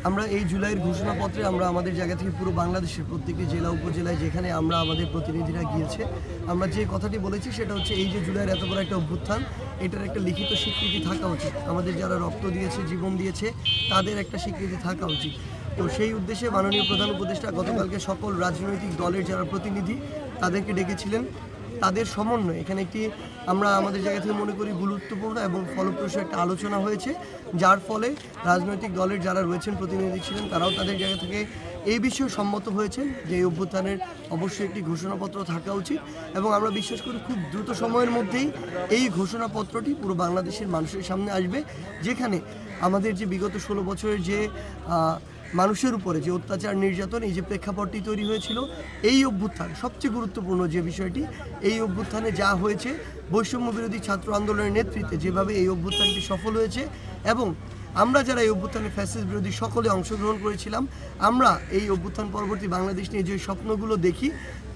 আমরা এই জুলাইয়ের ঘোষণাপত্রে আমরা আমাদের জায়গা থেকে পুরো বাংলাদেশের প্রত্যেকটি জেলা উপজেলায় যেখানে আমরা আমাদের প্রতিনিধিরা গিয়েছে আমরা যে কথাটি বলেছি সেটা হচ্ছে এই যে জুলাইয়ের এত বড় একটা অভ্যুত্থান এটার একটা লিখিত স্বীকৃতি থাকা উচিত। আমাদের যারা রক্ত দিয়েছে জীবন দিয়েছে তাদের একটা স্বীকৃতি থাকা উচিত। তো সেই উদ্দেশ্যে মাননীয় প্রধান উপদেষ্টা গতকালকে সকল রাজনৈতিক দলের যারা প্রতিনিধি তাদেরকে ডেকেছিলেন। তাদের সমন্বয়ে এখানে একটি আমরা আমাদের জায়গা থেকে মনে করি গুরুত্বপূর্ণ এবং ফলপ্রসূ একটা আলোচনা হয়েছে, যার ফলে রাজনৈতিক দলের যারা রয়েছেন প্রতিনিধি ছিলেন তারাও তাদের জায়গা থেকে এই বিষয়ে সম্মত হয়েছেন যে এই অভ্যুত্থানের অবশ্যই একটি ঘোষণাপত্র থাকা উচিত এবং আমরা বিশ্বাস করি খুব দ্রুত সময়ের মধ্যেই এই ঘোষণাপত্রটি পুরো বাংলাদেশের মানুষের সামনে আসবে, যেখানে আমাদের যে বিগত 16 বছরের যে মানুষের উপরে যে অত্যাচার নির্যাতন এই যে প্রেক্ষাপটটি তৈরি হয়েছিল এই অভ্যুত্থান সবচেয়ে গুরুত্বপূর্ণ যে বিষয়টি এই অভ্যুত্থানে যা হয়েছে বৈষম্য বিরোধী ছাত্র আন্দোলনের নেতৃত্বে যেভাবে এই অভ্যুত্থানটি সফল হয়েছে এবং আমরা যারা এই অভ্যুত্থানে ফ্যাসিস্ট বিরোধী সকলে অংশগ্রহণ করেছিলাম আমরা এই অভ্যুত্থান পরবর্তী বাংলাদেশ নিয়ে যে স্বপ্নগুলো দেখি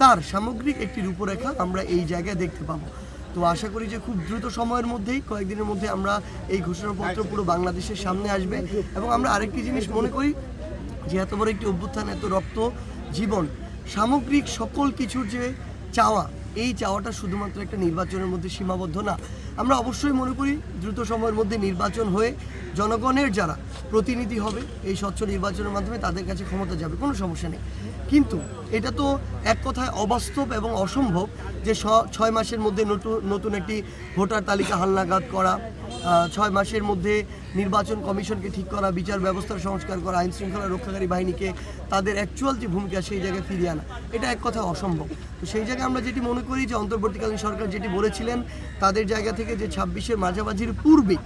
তার সামগ্রিক একটি রূপরেখা আমরা এই জায়গায় দেখতে পাবো। তো আশা করি যে খুব দ্রুত সময়ের মধ্যেই কয়েকদিনের মধ্যে আমরা এই ঘোষণাপত্র পুরো বাংলাদেশের সামনে আসবে এবং আমরা আরেকটি জিনিস মনে করি যে এত বড় একটি অভ্যুত্থান এত রক্ত জীবন সামগ্রিক সকল কিছুর যে চাওয়া এই চাওয়াটা শুধুমাত্র একটা নির্বাচনের মধ্যে সীমাবদ্ধ না। আমরা অবশ্যই মনে করি দ্রুত সময়ের মধ্যে নির্বাচন হয়ে জনগণের যারা প্রতিনিধি হবে এই স্বচ্ছ নির্বাচনের মাধ্যমে তাদের কাছে ক্ষমতা যাবে, কোনো সমস্যা নেই। কিন্তু এটা তো এক কথায় অবাস্তব এবং অসম্ভব যে 6 মাসের মধ্যে নতুন একটি ভোটার তালিকা হালনাগাদ করা, 6 মাসের মধ্যে নির্বাচন কমিশনকে ঠিক করা, বিচার ব্যবস্থার সংস্কার করা, আইন শৃঙ্খলা রক্ষাকারী বাহিনীকে তাদের অ্যাকচুয়াল যে ভূমিকা সেই জায়গায় ফিরিয়ে আনা, এটা এক কথায় অসম্ভব। তো সেই জায়গায় আমরা যেটি মনে করি যে অন্তর্বর্তীকালীন সরকার যেটি বলেছিলেন তাদের জায়গা থেকে যে 26-এর মাঝামাঝির পূর্বে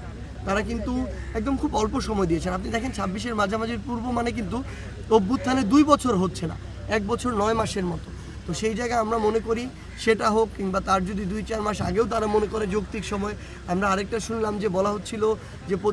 তারা কিন্তু একদম খুব অল্প সময় দিয়েছেন। আপনি দেখেন 26-এর মাঝামাঝির পূর্ব মানে কিন্তু অভ্যুত্থানে 2 বছর হচ্ছে না, 1 বছর 9 মাসের মতো। তো সেই জায়গায় আমরা মনে করি সেটা হোক কিংবা তার যদি 2-4 মাস আগেও তারা মনে করে যৌক্তিক সময়। আমরা আরেকটা শুনলাম যে বলা হচ্ছিল যে